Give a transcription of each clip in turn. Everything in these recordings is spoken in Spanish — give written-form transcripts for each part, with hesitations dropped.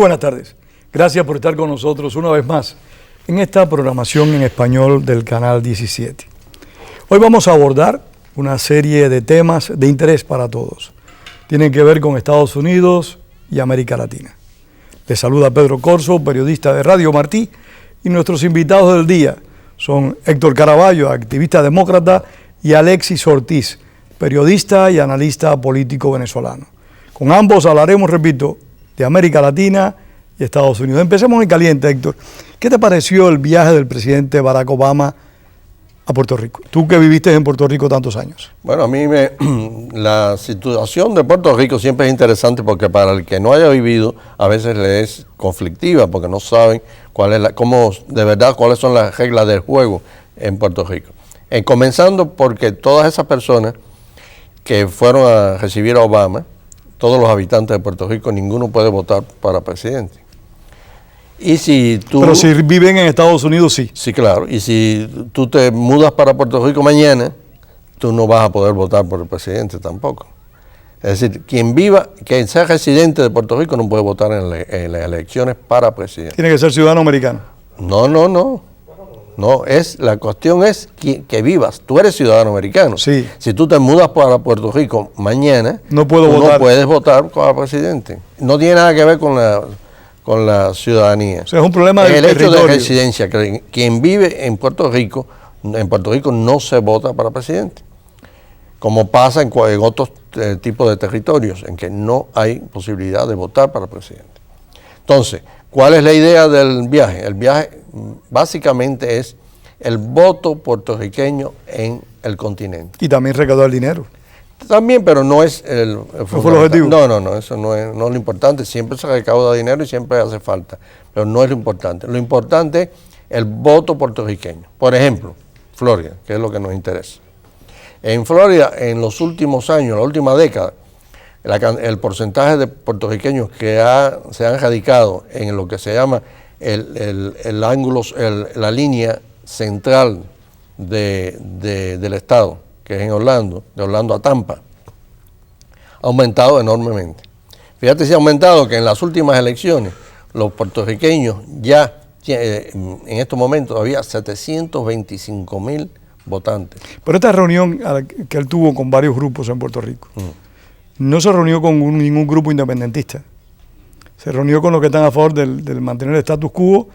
buenas tardes. Gracias por estar con nosotros una vez más en esta programación en español del Canal 17. Hoy vamos a abordar una serie de temas de interés para todos. Tienen que ver con Estados Unidos y América Latina. Les saluda Pedro Corso, periodista de Radio Martí, y nuestros invitados del día son Héctor Caraballo, activista demócrata, y Alexis Ortiz, periodista y analista político venezolano. Con ambos hablaremos, repito, de América Latina y Estados Unidos. Empecemos en caliente, Héctor. ¿Qué te pareció el viaje del presidente Barack Obama a Puerto Rico? Tú que viviste en Puerto Rico tantos años. Bueno, la situación de Puerto Rico siempre es interesante porque para el que no haya vivido a veces le es conflictiva porque no saben cuáles son las reglas del juego en Puerto Rico. Comenzando porque todas esas personas que fueron a recibir a Obama, todos los habitantes de Puerto Rico, ninguno puede votar para presidente. Pero si viven en Estados Unidos, sí. Sí, claro. Y si tú te mudas para Puerto Rico mañana, tú no vas a poder votar por el presidente tampoco. Es decir, quien sea residente de Puerto Rico no puede votar en las elecciones para presidente. ¿Tiene que ser ciudadano americano? No, la cuestión es que vivas. Tú eres ciudadano americano. Sí. Si tú te mudas para Puerto Rico mañana, no puedes votar para presidente. No tiene nada que ver con la ciudadanía. O sea, es un problema del territorio. El hecho de residencia, que quien vive en Puerto Rico no se vota para presidente. Como pasa en otros tipos de territorios, en que no hay posibilidad de votar para presidente. Entonces, ¿cuál es la idea del viaje? El viaje básicamente es el voto puertorriqueño en el continente. Y también recaudar dinero. También, pero no es el fue el objetivo. No, eso no es lo importante. Siempre se recauda dinero y siempre hace falta, pero no es lo importante. Lo importante es el voto puertorriqueño. Por ejemplo, Florida, que es lo que nos interesa. En Florida, en los últimos años, la última década, el porcentaje de puertorriqueños que se han radicado en lo que se llama la línea central del estado, que es en Orlando, de Orlando a Tampa, ha aumentado enormemente. Fíjate si ha aumentado que en las últimas elecciones los puertorriqueños en estos momentos había 725,000 votantes. Pero esta reunión que él tuvo con varios grupos en Puerto Rico, no se reunió con ningún grupo independentista. Se reunió con los que están a favor del mantener el status quo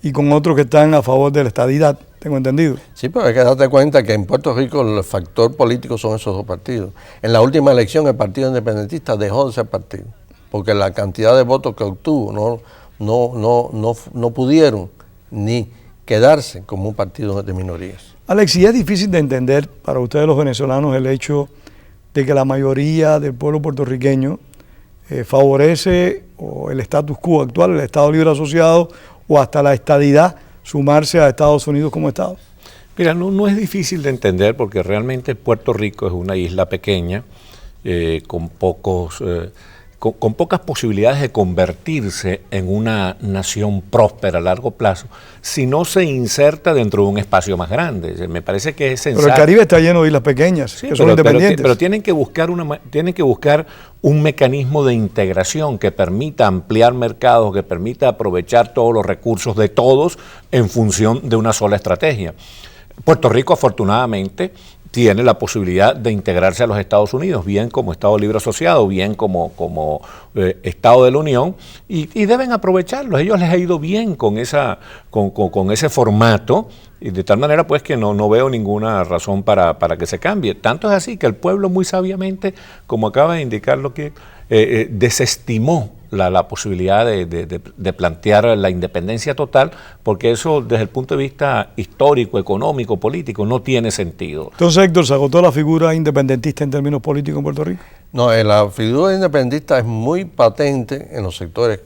y con otros que están a favor de la estadidad, tengo entendido. Sí, pero hay que darte cuenta que en Puerto Rico el factor político son esos dos partidos. En la última elección el Partido Independentista dejó de ser partido, porque la cantidad de votos que obtuvo no pudieron ni quedarse como un partido de minorías. Alexis, es difícil de entender para ustedes los venezolanos el hecho de que la mayoría del pueblo puertorriqueño favorece el status quo actual, el Estado Libre Asociado o hasta la estadidad, sumarse a Estados Unidos como Estado. Mira, no es difícil de entender porque realmente Puerto Rico es una isla pequeña con pocas posibilidades de convertirse en una nación próspera a largo plazo si no se inserta dentro de un espacio más grande. Me parece que es sensato. Pero el Caribe está lleno de islas pequeñas, sí, que son independientes. Pero tienen que buscar un mecanismo de integración que permita ampliar mercados, que permita aprovechar todos los recursos de todos en función de una sola estrategia. Puerto Rico, afortunadamente, tiene la posibilidad de integrarse a los Estados Unidos, bien como Estado Libre Asociado, bien como Estado de la Unión, y deben aprovecharlo. A ellos les ha ido bien con ese formato, y de tal manera pues que no veo ninguna razón para que se cambie. Tanto es así que el pueblo muy sabiamente, como acaba de indicar lo que desestimó la posibilidad de plantear la independencia total, porque eso desde el punto de vista histórico, económico, político, no tiene sentido. Entonces, Héctor, ¿se agotó la figura independentista en términos políticos en Puerto Rico? No, la figura independentista es muy patente en los sectores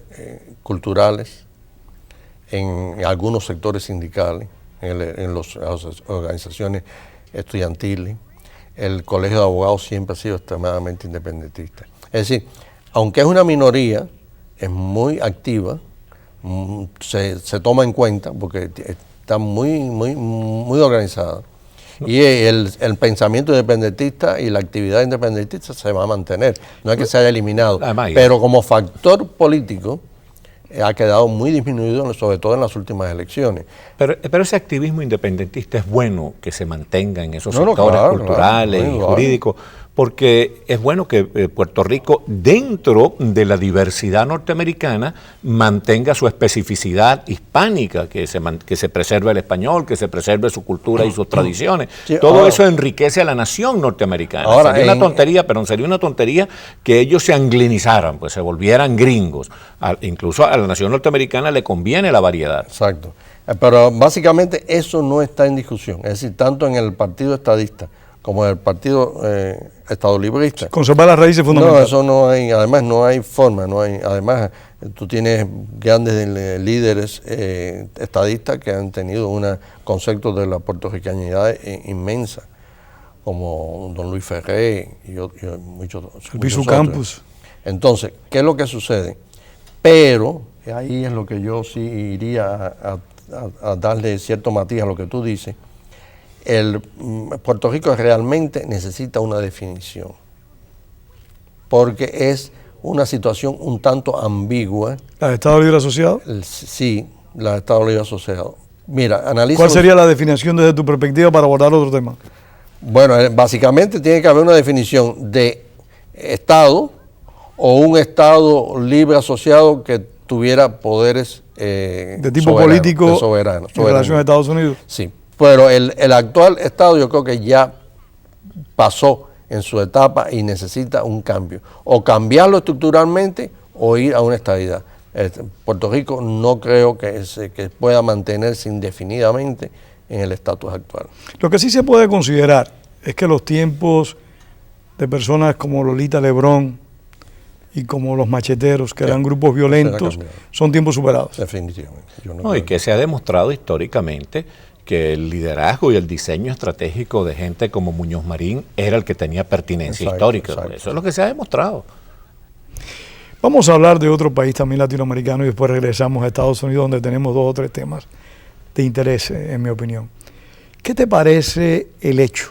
culturales, en algunos sectores sindicales, en las organizaciones estudiantiles. El Colegio de Abogados siempre ha sido extremadamente independentista. Es decir, aunque es una minoría, es muy activa, se toma en cuenta porque está muy organizada. Y el pensamiento independentista y la actividad independentista se va a mantener, no es que se haya eliminado. Pero como factor político, ha quedado muy disminuido, sobre todo en las últimas elecciones. Pero ese activismo independentista es bueno que se mantenga en esos No, sectores claro, culturales y jurídicos, porque es bueno que Puerto Rico, dentro de la diversidad norteamericana, mantenga su especificidad hispánica, que se preserve el español, que se preserve su cultura y sus tradiciones. Sí, todo eso enriquece a la nación norteamericana. Sería una tontería, pero sería una tontería que ellos se anglinizaran, pues se volvieran gringos. Incluso a la nación norteamericana le conviene la variedad. Exacto. Pero básicamente eso no está en discusión. Es decir, tanto en el Partido Estadista como en el Partido Estadolibrista. Conservar las raíces fundamentales. No, eso no hay, además no hay forma, además tú tienes grandes líderes estadistas que han tenido un concepto de la puertorriqueñidad inmensa, como don Luis Ferré y muchos Piso Campus. Entonces, ¿qué es lo que sucede? Pero ahí es lo que yo sí iría a darle cierto matiz a lo que tú dices. Puerto Rico realmente necesita una definición, porque es una situación un tanto ambigua. ¿La de Estado Libre Asociado? Sí, la de Estado Libre Asociado. Mira, analiza. ¿Cuál sería la definición desde tu perspectiva para abordar otro tema? Bueno, básicamente tiene que haber una definición de Estado o un Estado libre asociado que tuviera poderes de tipo político soberano, en relación a Estados Unidos. Sí, pero el actual Estado yo creo que ya pasó en su etapa y necesita un cambio. O cambiarlo estructuralmente o ir a una estadidad. Puerto Rico no creo que pueda mantenerse indefinidamente en el estatus actual. Lo que sí se puede considerar es que los tiempos de personas como Lolita Lebrón y como los macheteros, que eran grupos violentos, son tiempos superados. Definitivamente. Y que se ha demostrado históricamente que el liderazgo y el diseño estratégico de gente como Muñoz Marín era el que tenía pertinencia histórica. Exacto. Eso es lo que se ha demostrado. Vamos a hablar de otro país también latinoamericano y después regresamos a Estados Unidos, donde tenemos 2 o 3 temas de interés, en mi opinión. ¿Qué te parece el hecho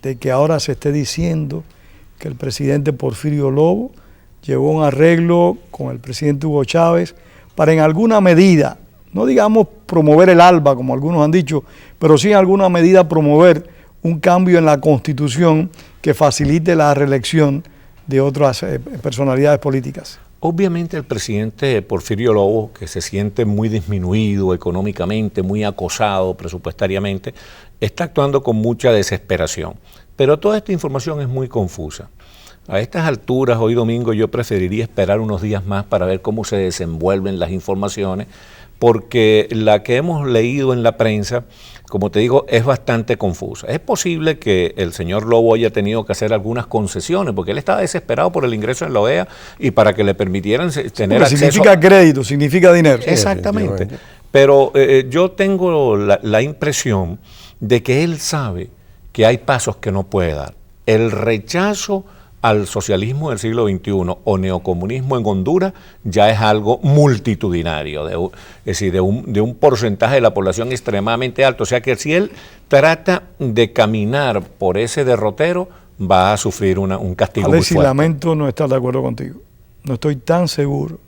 de que ahora se esté diciendo que el presidente Porfirio Lobo llegó a un arreglo con el presidente Hugo Chávez para en alguna medida, no digamos promover el ALBA como algunos han dicho, pero sí en alguna medida promover un cambio en la Constitución que facilite la reelección de otras personalidades políticas? Obviamente el presidente Porfirio Lobo, que se siente muy disminuido económicamente, muy acosado presupuestariamente, está actuando con mucha desesperación. Pero toda esta información es muy confusa. A estas alturas, hoy domingo, yo preferiría esperar unos días más para ver cómo se desenvuelven las informaciones, porque la que hemos leído en la prensa, como te digo, es bastante confusa. Es posible que el señor Lobo haya tenido que hacer algunas concesiones, porque él estaba desesperado por el ingreso en la OEA y para que le permitieran tener acceso. Significa crédito, significa dinero. Exactamente. Pero yo tengo la impresión de que él sabe que hay pasos que no puede dar. El rechazo al socialismo del siglo XXI o neocomunismo en Honduras ya es algo multitudinario, es decir, de un porcentaje de la población extremadamente alto. O sea que si él trata de caminar por ese derrotero, va a sufrir un castigo muy fuerte. Lamento no estar de acuerdo contigo. No estoy tan seguro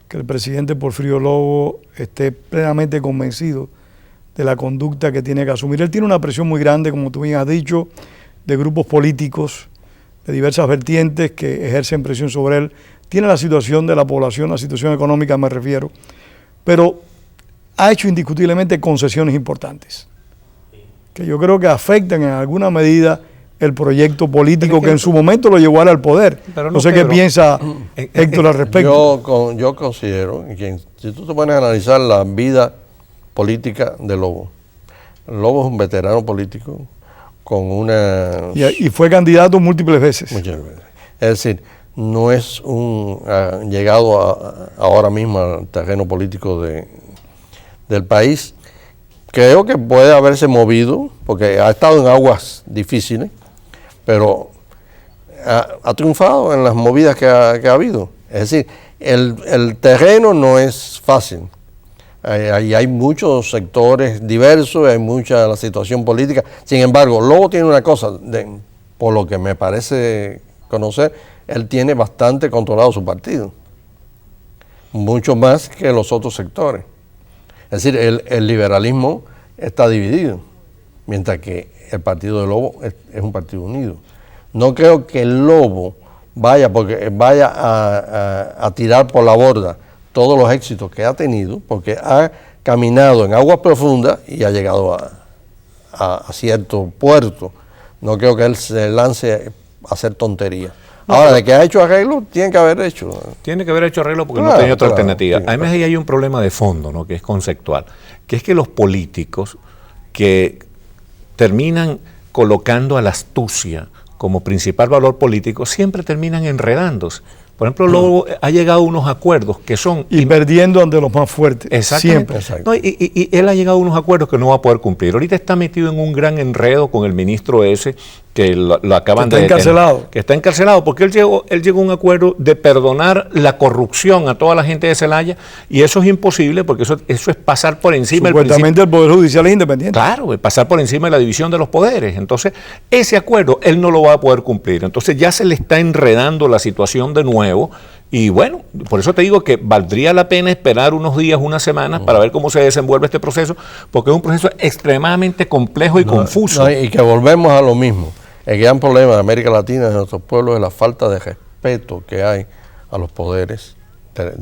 que el presidente Porfirio Lobo esté plenamente convencido de la conducta que tiene que asumir. Él tiene una presión muy grande, como tú bien has dicho, de grupos políticos de diversas vertientes que ejercen presión sobre él. Tiene la situación de la población, la situación económica me refiero, pero ha hecho indiscutiblemente concesiones importantes, que yo creo que afectan en alguna medida el proyecto político que en su momento lo llevó al poder. No sé qué piensa Héctor al respecto. Yo considero que si tú te pones a analizar la vida política de Lobo, Lobo es un veterano político, con una... Y fue candidato múltiples veces. Muchas veces. Es decir, no es llegado ahora mismo al terreno político del país. Creo que puede haberse movido, porque ha estado en aguas difíciles, pero ha triunfado en las movidas que ha habido. Es decir, el terreno no es fácil. Hay muchos sectores diversos, hay mucha la situación política. Sin embargo, Lobo tiene una cosa, por lo que me parece conocer, él tiene bastante controlado su partido. mucho más que los otros sectores. Es decir, el liberalismo está dividido, mientras que el Partido del Lobo es un partido unido. No creo que el Lobo vaya a tirar por la borda todos los éxitos que ha tenido, porque ha caminado en aguas profundas y ha llegado a cierto puerto. No creo que él se lance a hacer tonterías. Ahora, de que ha hecho arreglo, tiene que haber hecho. Tiene que haber hecho arreglo porque no tenía otra alternativa. Sí, Además, ahí hay un problema de fondo, ¿no?, que es conceptual, que es que los políticos que terminan colocando a la astucia como principal valor político siempre terminan enredándose. Por ejemplo, Lobo ha llegado a unos acuerdos que son... Y perdiendo ante los más fuertes. Exactamente. Siempre. No, y él ha llegado a unos acuerdos que no va a poder cumplir. Ahorita está metido en un gran enredo con el ministro ese, que lo acaban de detener. Encarcelado. Que está encarcelado, porque él llegó a un acuerdo de perdonar la corrupción a toda la gente de Celaya, y eso es imposible, porque eso es pasar por encima del principio. Supuestamente el Poder Judicial es independiente. Claro, pasar por encima de la división de los poderes. Entonces, ese acuerdo él no lo va a poder cumplir. Entonces ya se le está enredando la situación de nuevo. Y bueno, por eso te digo que valdría la pena esperar unos días, unas semanas, para ver cómo se desenvuelve este proceso, porque es un proceso extremadamente complejo y confuso. Y que volvemos a lo mismo. El gran problema de América Latina, de nuestros pueblos, es la falta de respeto que hay a los poderes la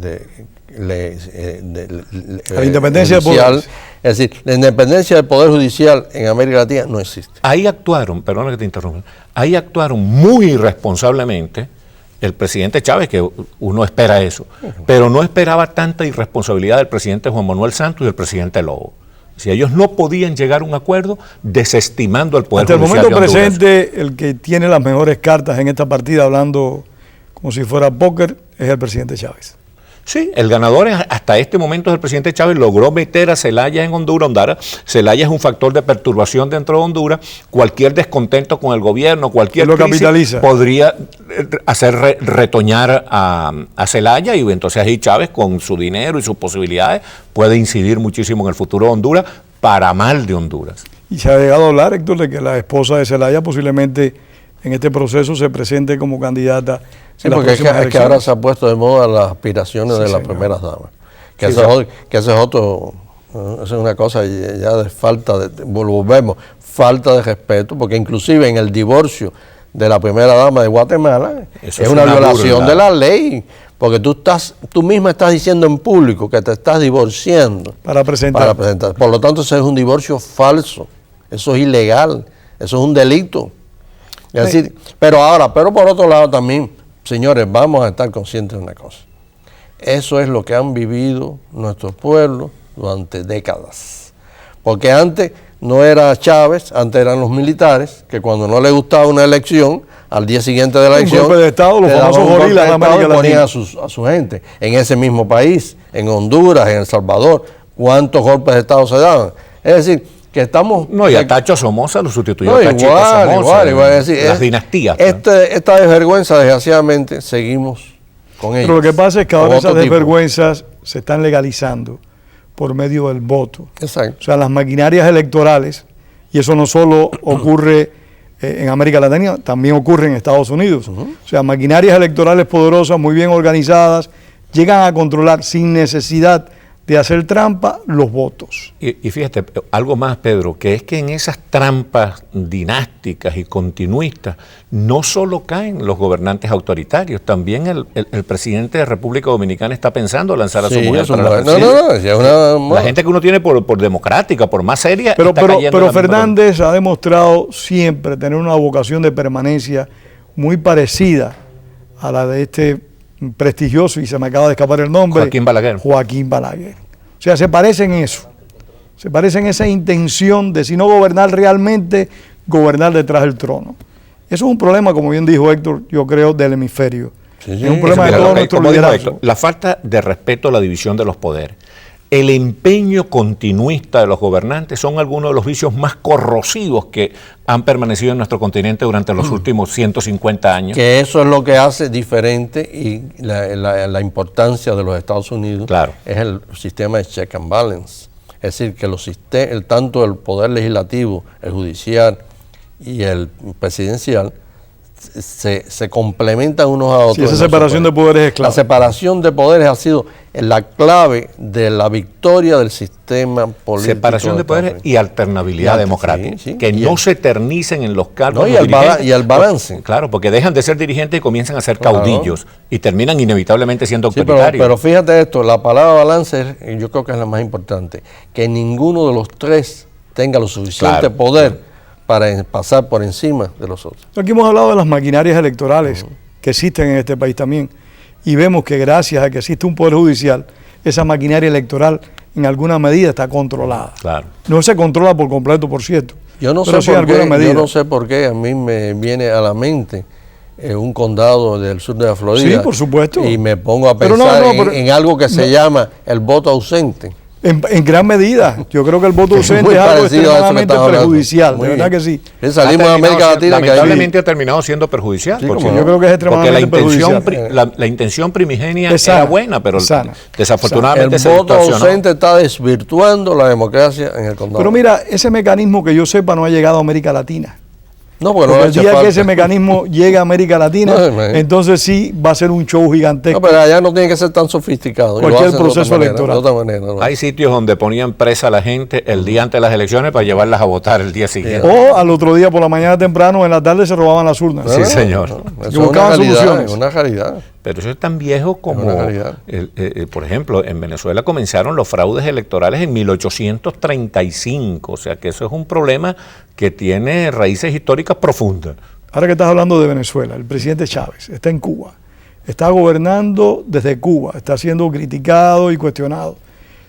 independencia del poder. Es decir, la independencia del Poder Judicial en América Latina no existe. Ahí actuaron, perdona que te interrumpa, ahí actuaron muy irresponsablemente el presidente Chávez, que uno espera eso, pero no esperaba tanta irresponsabilidad del presidente Juan Manuel Santos y del presidente Lobo. Si ellos no podían llegar a un acuerdo desestimando el Poder Judicial. Hasta el momento presente, el que tiene las mejores cartas en esta partida, hablando como si fuera póker, es el presidente Chávez. Sí, el ganador hasta este momento es el presidente Chávez. Logró meter a Zelaya en Honduras. Zelaya es un factor de perturbación dentro de Honduras. Cualquier descontento con el gobierno, cualquier crisis podría hacer retoñar a Zelaya, y entonces ahí Chávez, con su dinero y sus posibilidades, puede incidir muchísimo en el futuro de Honduras, para mal de Honduras. Y se ha llegado a hablar, Héctor, de que la esposa de Zelaya posiblemente en este proceso se presente como candidata. Sí, porque es que ahora se ha puesto de moda las aspiraciones de las primeras damas. Que esa es una cosa ya de falta volvemos, falta de respeto, porque inclusive en el divorcio de la primera dama de Guatemala es una violación de la ley, porque tú misma estás diciendo en público que te estás divorciando para presentar. Por lo tanto, eso es un divorcio falso, eso es ilegal, eso es un delito. Es decir, pero por otro lado también, señores, vamos a estar conscientes de una cosa. Eso es lo que han vivido nuestros pueblos durante décadas. Porque antes no era Chávez, antes eran los militares, que cuando no les gustaba una elección, al día siguiente de la elección, un golpe de Estado, los famosos gorilas de América Latina, ponían a su gente. En ese mismo país, en Honduras, en El Salvador, ¿cuántos golpes de Estado se daban? Es decir, que estamos... No, y a Tacho Somoza lo sustituyó Tachito Somoza. Igual, es decir, las dinastías. Esta desvergüenza, desgraciadamente, seguimos con ellos. Pero lo que pasa es que ahora esas desvergüenzas se están legalizando por medio del voto. Exacto. O sea, las maquinarias electorales, y eso no solo ocurre en América Latina, también ocurre en Estados Unidos. O sea, maquinarias electorales poderosas, muy bien organizadas, llegan a controlar sin necesidad de hacer trampa los votos. Y fíjate, algo más, Pedro, que es que en esas trampas dinásticas y continuistas no solo caen los gobernantes autoritarios, también el presidente de República Dominicana está pensando lanzar a su mujer para la presidencia. La gente que uno tiene por democrática, por más seria, pero Fernández ha demostrado siempre tener una vocación de permanencia muy parecida a la de este prestigioso, y se me acaba de escapar el nombre, Joaquín Balaguer. O sea, se parece en eso, se parece en esa intención de, si no gobernar realmente, gobernar detrás del trono. Eso es un problema, como bien dijo Héctor, yo creo, del hemisferio. Es un problema de todo nuestro liderazgo. La falta de respeto a la división de los poderes, el empeño continuista de los gobernantes son algunos de los vicios más corrosivos que han permanecido en nuestro continente durante los últimos 150 años. Que eso es lo que hace diferente, y la importancia de los Estados Unidos es el sistema de check and balance. Es decir, que tanto el poder legislativo, el judicial y el presidencial se complementan unos a otros. Sí, esa separación de poderes es clave. La separación de poderes ha sido la clave de la victoria del sistema político. Separación de poderes y alternabilidad democrática. Sí, que no se eternicen en los cargos. No, y el balance. Claro, porque dejan de ser dirigentes y comienzan a ser caudillos y terminan inevitablemente siendo autoritarios. Pero fíjate esto, la palabra balance yo creo que es la más importante. Que ninguno de los tres tenga lo suficiente poder para pasar por encima de los otros. Aquí hemos hablado de las maquinarias electorales que existen en este país también, y vemos que gracias a que existe un poder judicial, esa maquinaria electoral en alguna medida está controlada. Claro. No se controla por completo, por cierto. Yo no sé por qué a mí me viene a la mente un condado del sur de la Florida. Sí, por supuesto. Y me pongo a pensar en algo que se llama el voto ausente. En gran medida. Yo creo que el voto ausente es algo extremadamente perjudicial. De verdad que sí. Salimos de América Latina. Lamentablemente ha terminado siendo perjudicial. Sí, porque yo creo que es extremadamente perjudicial. La intención primigenia era buena, pero desafortunadamente el voto ausente está desvirtuando la democracia en el condado. Pero mira, ese mecanismo que yo sepa no ha llegado a América Latina. No, porque el día que ese mecanismo llegue a América Latina, entonces sí va a ser un show gigantesco. No, pero allá no tiene que ser tan sofisticado. Cualquier proceso electoral. De otra manera, ¿no? Hay sitios donde ponían presa a la gente el día antes de las elecciones para llevarlas a votar el día siguiente. O al otro día por la mañana temprano, en la tarde se robaban las urnas. Sí, señor. Y buscaban soluciones. Una realidad. Pero eso es tan viejo como, por ejemplo, en Venezuela comenzaron los fraudes electorales en 1835, o sea que eso es un problema que tiene raíces históricas profundas. Ahora que estás hablando de Venezuela, el presidente Chávez está en Cuba, está gobernando desde Cuba, está siendo criticado y cuestionado.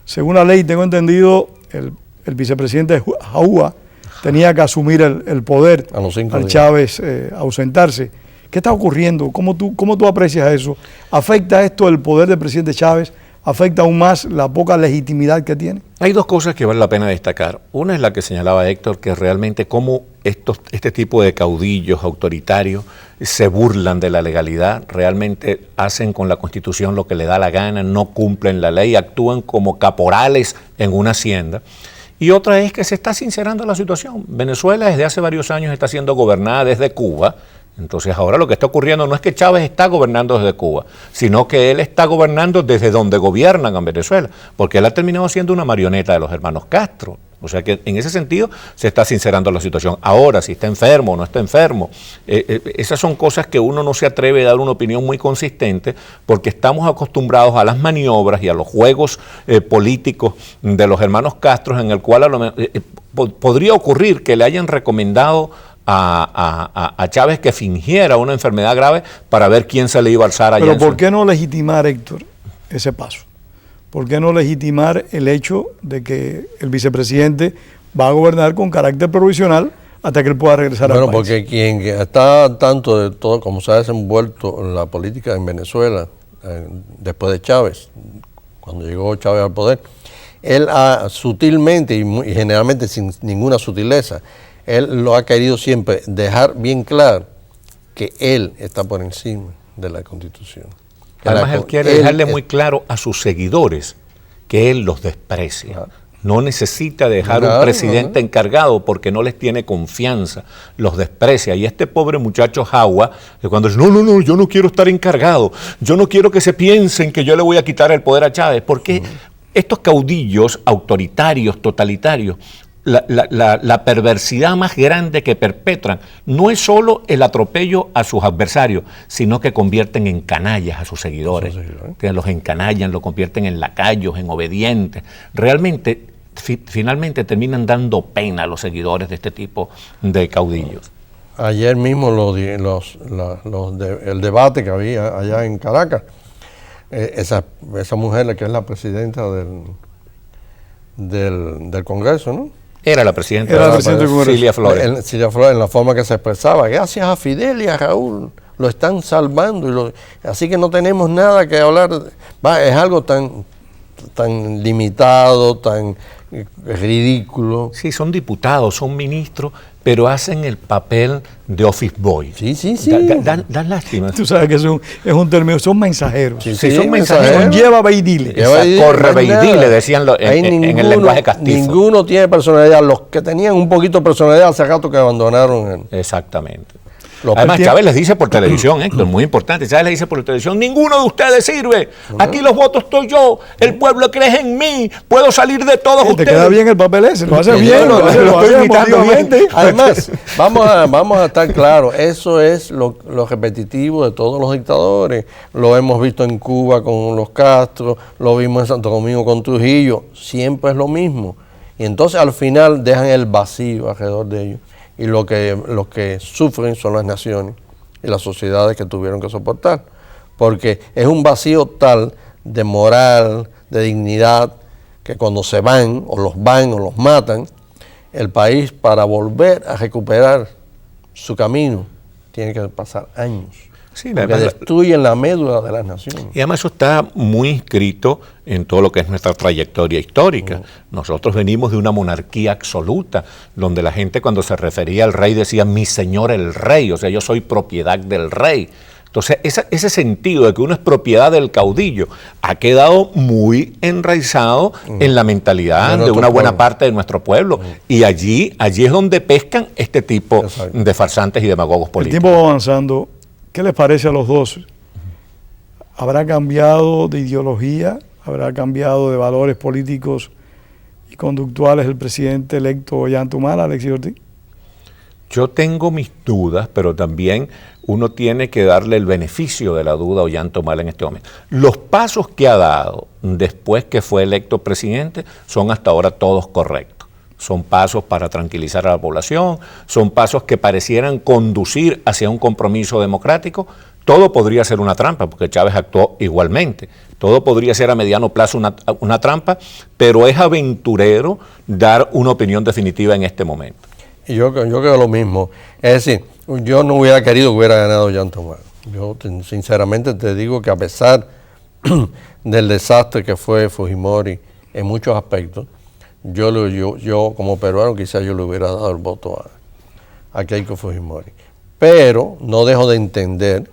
Según la ley, tengo entendido, el vicepresidente Jaúa tenía que asumir el poder al Chávez ausentarse. ¿Qué está ocurriendo? ¿Cómo tú aprecias eso? ¿Afecta esto el poder del presidente Chávez? ¿Afecta aún más la poca legitimidad que tiene? Hay dos cosas que vale la pena destacar. Una es la que señalaba Héctor, que realmente cómo este tipo de caudillos autoritarios se burlan de la legalidad, realmente hacen con la Constitución lo que le da la gana, no cumplen la ley, actúan como caporales en una hacienda. Y otra es que se está sincerando la situación. Venezuela desde hace varios años está siendo gobernada desde Cuba. Entonces ahora lo que está ocurriendo no es que Chávez está gobernando desde Cuba, sino que él está gobernando desde donde gobiernan en Venezuela, porque él ha terminado siendo una marioneta de los hermanos Castro. O sea que en ese sentido se está sincerando la situación. Ahora, si está enfermo o no está enfermo, esas son cosas que uno no se atreve a dar una opinión muy consistente porque estamos acostumbrados a las maniobras y a los juegos políticos de los hermanos Castro, en el cual podría ocurrir que le hayan recomendado a Chávez que fingiera una enfermedad grave para ver quién se le iba a alzar allá. Pero ¿por qué no legitimar, Héctor, ese paso? ¿Por qué no legitimar el hecho de que el vicepresidente va a gobernar con carácter provisional hasta que él pueda regresar al país? Bueno, porque quien está al tanto de todo, como se ha desenvuelto la política en Venezuela, después de Chávez, cuando llegó Chávez al poder, él sutilmente y generalmente sin ninguna sutileza, él lo ha querido siempre dejar bien claro que él está por encima de la Constitución. Además, él quiere dejarle muy claro a sus seguidores que él los desprecia. No necesita dejar un presidente encargado porque no les tiene confianza, los desprecia. Y este pobre muchacho Jaúa, que cuando dice, no, yo no quiero estar encargado, yo no quiero que se piensen que yo le voy a quitar el poder a Chávez, porque estos caudillos autoritarios, totalitarios, la perversidad más grande que perpetran no es solo el atropello a sus adversarios, sino que convierten en canallas a sus seguidores. Que los encanallan, los convierten en lacayos, en obedientes. Realmente, finalmente terminan dando pena a los seguidores de este tipo de caudillos. Ayer mismo el debate que había allá en Caracas, esa mujer que es la presidenta del Congreso, ¿no? Era la presidenta del Congreso, Cilia Flores. Cilia Flores, en la forma que se expresaba, gracias a Fidel y a Raúl, lo están salvando, así que no tenemos nada que hablar. Es algo tan limitado, tan ridículo. Sí, son diputados, son ministros, pero hacen el papel de office boy. Sí. Dan lástima. Tú sabes que es un término, son mensajeros. Sí, son mensajeros. Lleva ve y dile. Corre ve y dile, decían en el lenguaje castizo. Ninguno tiene personalidad. Los que tenían un poquito de personalidad hace rato que abandonaron. Exactamente. Además, Chávez les dice por televisión, Héctor, muy importante, Chávez les dice por televisión, ninguno de ustedes sirve, aquí los votos estoy yo, el pueblo cree en mí, puedo salir de todos ustedes. Te queda bien el papel ese, lo hace bien, lo estoy imitando bien. Además, vamos a estar claros, eso es lo repetitivo de todos los dictadores, lo hemos visto en Cuba con los Castro, lo vimos en Santo Domingo con Trujillo, siempre es lo mismo. Y entonces al final dejan el vacío alrededor de ellos. Y los que sufren son las naciones y las sociedades que tuvieron que soportar. Porque es un vacío tal de moral, de dignidad, que cuando se van o los matan, el país para volver a recuperar su camino tiene que pasar años. Sí, porque destruyen la médula de las naciones. Y además eso está muy inscrito en todo lo que es nuestra trayectoria histórica. Nosotros venimos de una monarquía absoluta, donde la gente cuando se refería al rey decía, mi señor el rey, o sea, yo soy propiedad del rey. Entonces, ese sentido de que uno es propiedad del caudillo ha quedado muy enraizado en la mentalidad de una buena parte de nuestro pueblo. Y allí es donde pescan este tipo de farsantes y demagogos políticos. El tiempo va avanzando. ¿Qué les parece a los dos? ¿Habrá cambiado de ideología? ¿Habrá cambiado de valores políticos y conductuales el presidente electo Ollanta-Humala, Alexis Ortiz? Yo tengo mis dudas, pero también uno tiene que darle el beneficio de la duda a Ollanta-Humala en este momento. Los pasos que ha dado después que fue electo presidente son hasta ahora todos correctos. Son pasos para tranquilizar a la población, son pasos que parecieran conducir hacia un compromiso democrático. Todo podría ser una trampa, porque Chávez actuó igualmente. Todo podría ser a mediano plazo una trampa, pero es aventurero dar una opinión definitiva en este momento. Y yo creo lo mismo. Es decir, yo no hubiera querido que hubiera ganado Ollanta-Humala. Yo sinceramente te digo que a pesar del desastre que fue Fujimori en muchos aspectos, yo como peruano quizás yo le hubiera dado el voto a Keiko Fujimori. Pero no dejo de entender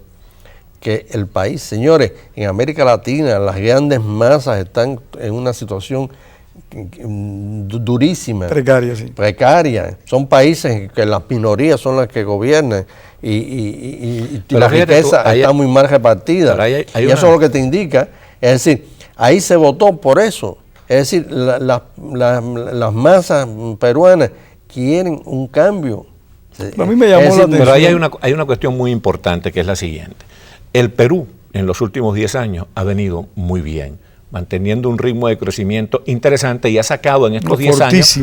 que el país, señores, en América Latina las grandes masas están en una situación durísima. Precaria, sí. Precaria. Son países que las minorías son las que gobiernan y la riqueza está muy mal repartida. Y eso es lo que te indica. Es decir, ahí se votó por eso. Es decir, las masas peruanas quieren un cambio. A mí me llamó la atención. Pero ahí hay una cuestión muy importante que es la siguiente. El Perú en los últimos 10 años ha venido muy bien, manteniendo un ritmo de crecimiento interesante y ha sacado en estos 10 años...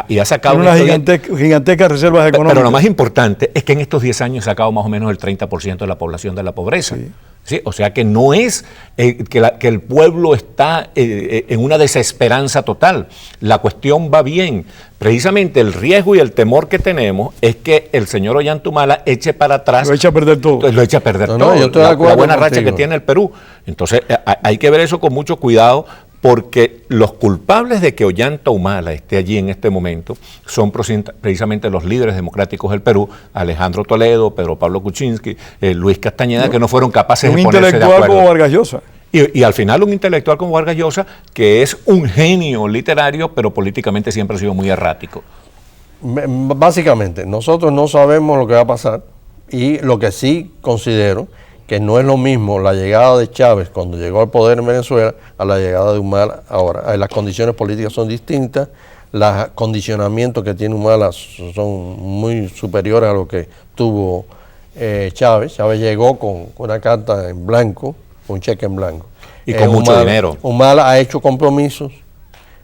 Y ha sacado unas gigantescas reservas económicas. Pero lo más importante es que en estos 10 años ha sacado más o menos el 30% de la población de la pobreza. Sí. ¿Sí? O sea que no es que el pueblo está en una desesperanza total. La cuestión va bien. Precisamente el riesgo y el temor que tenemos es que el señor Ollanta-Humala eche para atrás. Lo echa a perder todo. Lo echa a perder todo. Yo estoy de acuerdo la buena contigo. racha que tiene el Perú. Entonces hay que ver eso con mucho cuidado, porque los culpables de que Ollanta-Humala esté allí en este momento son precisamente los líderes democráticos del Perú, Alejandro Toledo, Pedro Pablo Kuczynski, Luis Castañeda, que no fueron capaces de ponerse de acuerdo. Un intelectual como Vargas Llosa. Y al final un intelectual como Vargas Llosa, que es un genio literario, pero políticamente siempre ha sido muy errático. Básicamente, nosotros no sabemos lo que va a pasar, y lo que sí considero que no es lo mismo la llegada de Chávez cuando llegó al poder en Venezuela a la llegada de Humala ahora. Las condiciones políticas son distintas, los condicionamientos que tiene Humala son muy superiores a lo que tuvo Chávez. Chávez llegó con una carta en blanco, un cheque en blanco. Y con mucho dinero. Humala ha hecho compromisos.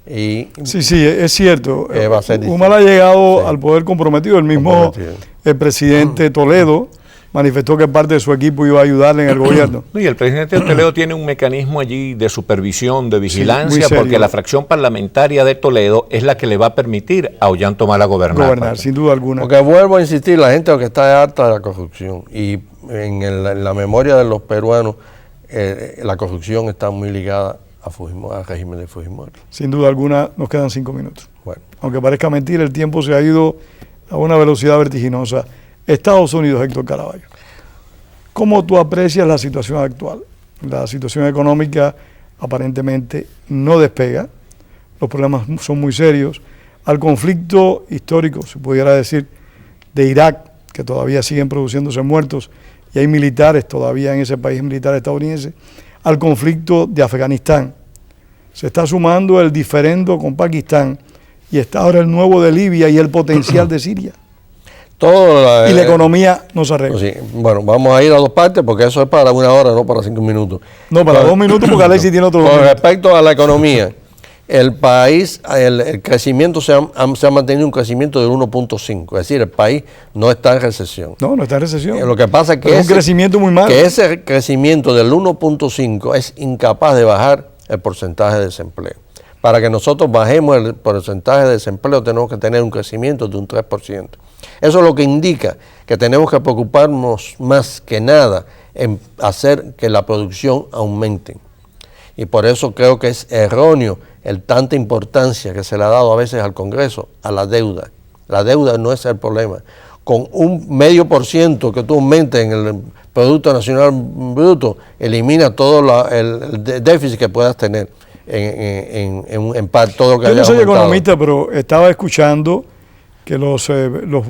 Sí, es cierto. Va a ser Humala ha llegado al poder comprometido. El presidente Toledo manifestó que parte de su equipo iba a ayudarle en el gobierno. Y el presidente Toledo tiene un mecanismo allí de supervisión, de vigilancia, porque la fracción parlamentaria de Toledo es la que le va a permitir a Ollanta-Humala gobernar. Sin duda alguna. Porque vuelvo a insistir, la gente que está harta de la corrupción, y en la memoria de los peruanos, la corrupción está muy ligada al régimen de Fujimori. Sin duda alguna, nos quedan 5 minutos. Bueno. Aunque parezca mentira, el tiempo se ha ido a una velocidad vertiginosa. Estados Unidos, Héctor Caraballo. ¿Cómo tú aprecias la situación actual? La situación económica aparentemente no despega, los problemas son muy serios. Al conflicto histórico, se pudiera decir, de Irak que todavía siguen produciéndose muertos y hay militares todavía en ese país militar estadounidense, al conflicto de Afganistán. Se está sumando el diferendo con Pakistán y está ahora el nuevo de Libia y el potencial de Siria. Y la economía no se arregla. Sí, bueno, vamos a ir a dos partes porque eso es para 1 hora, no para 5 minutos. No, para 2 minutos porque Alexis tiene otro. Con respecto a la economía, el país, el crecimiento se ha mantenido un crecimiento del 1.5, es decir, el país no está en recesión. No está en recesión. Lo que pasa es que es un crecimiento muy malo. Que ese crecimiento del 1.5 es incapaz de bajar el porcentaje de desempleo. Para que nosotros bajemos el porcentaje de desempleo tenemos que tener un crecimiento de un 3%. Eso es lo que indica que tenemos que preocuparnos más que nada en hacer que la producción aumente. Y por eso creo que es erróneo el tanta importancia que se le ha dado a veces al Congreso a la deuda. La deuda no es el problema. Con un 0,5% que tú aumentes en el Producto Nacional Bruto, elimina todo el déficit que puedas tener en parte todo lo que Yo no soy aumentado. economista, pero estaba escuchando que los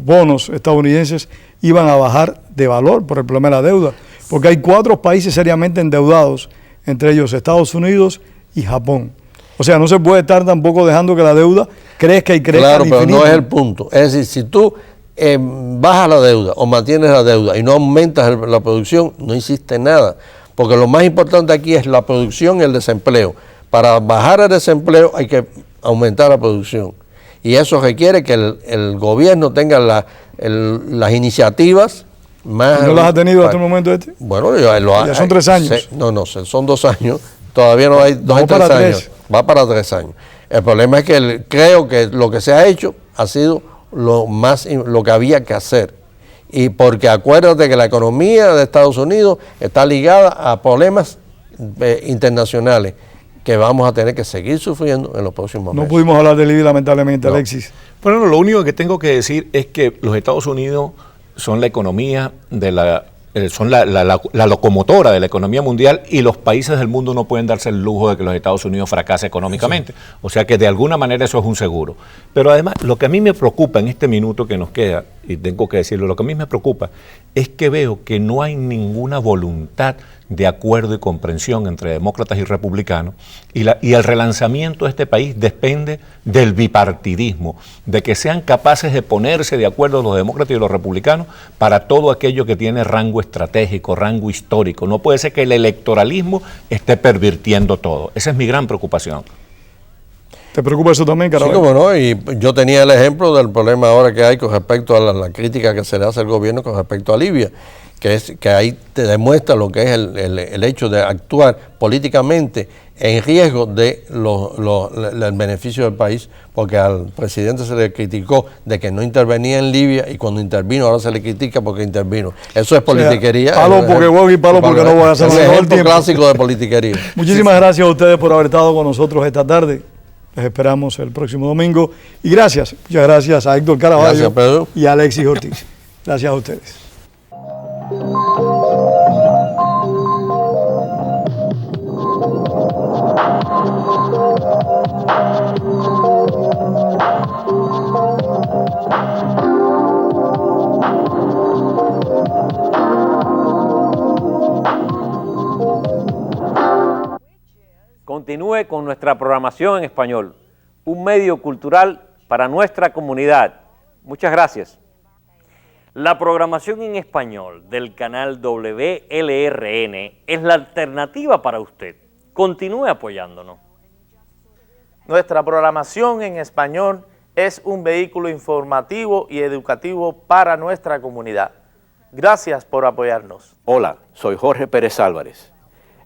bonos estadounidenses iban a bajar de valor por el problema de la deuda, porque hay 4 países seriamente endeudados, entre ellos Estados Unidos y Japón. O sea, no se puede estar tampoco dejando que la deuda crezca y crezca. Claro, pero no es el punto. Es decir, si tú bajas la deuda o mantienes la deuda y no aumentas la producción, no hiciste nada. Porque lo más importante aquí es la producción y el desempleo. Para bajar el desempleo hay que aumentar la producción. Y eso requiere que el gobierno tenga las iniciativas más... ¿No las ha tenido hasta el momento este? Bueno, ya son 3 años. No, son 2 años. Todavía no hay 3 años. Va para 3 años. El problema es que creo que lo que se ha hecho ha sido lo que había que hacer. Y porque acuérdate que la economía de Estados Unidos está ligada a problemas internacionales que vamos a tener que seguir sufriendo en los próximos meses. No pudimos hablar de Libia, lamentablemente, no. Alexis. Bueno, lo único que tengo que decir es que los Estados Unidos son la economía son la locomotora de la economía mundial y los países del mundo no pueden darse el lujo de que los Estados Unidos fracase económicamente. Sí. O sea que de alguna manera eso es un seguro. Pero además, lo que a mí me preocupa en este minuto que nos queda, y tengo que decirlo, lo que a mí me preocupa es que veo que no hay ninguna voluntad de acuerdo y comprensión entre demócratas y republicanos, y el relanzamiento de este país depende del bipartidismo, de que sean capaces de ponerse de acuerdo los demócratas y los republicanos para todo aquello que tiene rango estratégico, rango histórico. No puede ser que el electoralismo esté pervirtiendo todo. Esa es mi gran preocupación. ¿Te preocupa eso también, Caraballo? Sí, como no, y yo tenía el ejemplo del problema ahora que hay con respecto a la crítica que se le hace al gobierno con respecto a Libia, que ahí te demuestra lo que es el hecho de actuar políticamente en riesgo de el beneficio del país, porque al presidente se le criticó de que no intervenía en Libia y cuando intervino ahora se le critica porque intervino. Eso es politiquería. Palo porque voy y palo porque no voy a hacer un ejemplo clásico de politiquería. Muchísimas gracias a ustedes por haber estado con nosotros esta tarde. Les esperamos el próximo domingo. Y muchas gracias a Héctor Caraballo y a Alexis Ortiz. Gracias a ustedes. Continúe con nuestra programación en español, un medio cultural para nuestra comunidad. Muchas gracias. La programación en español del canal WLRN es la alternativa para usted. Continúe apoyándonos. Nuestra programación en español es un vehículo informativo y educativo para nuestra comunidad. Gracias por apoyarnos. Hola, soy Jorge Pérez Álvarez.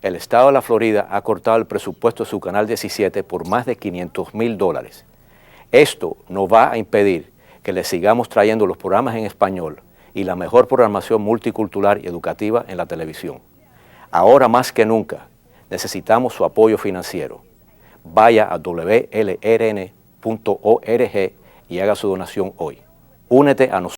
El estado de la Florida ha cortado el presupuesto de su canal 17 por más de $500,000. Esto no va a impedir que le sigamos trayendo los programas en español y la mejor programación multicultural y educativa en la televisión. Ahora más que nunca, necesitamos su apoyo financiero. Vaya a WLRN.org y haga su donación hoy. Únete a nosotros.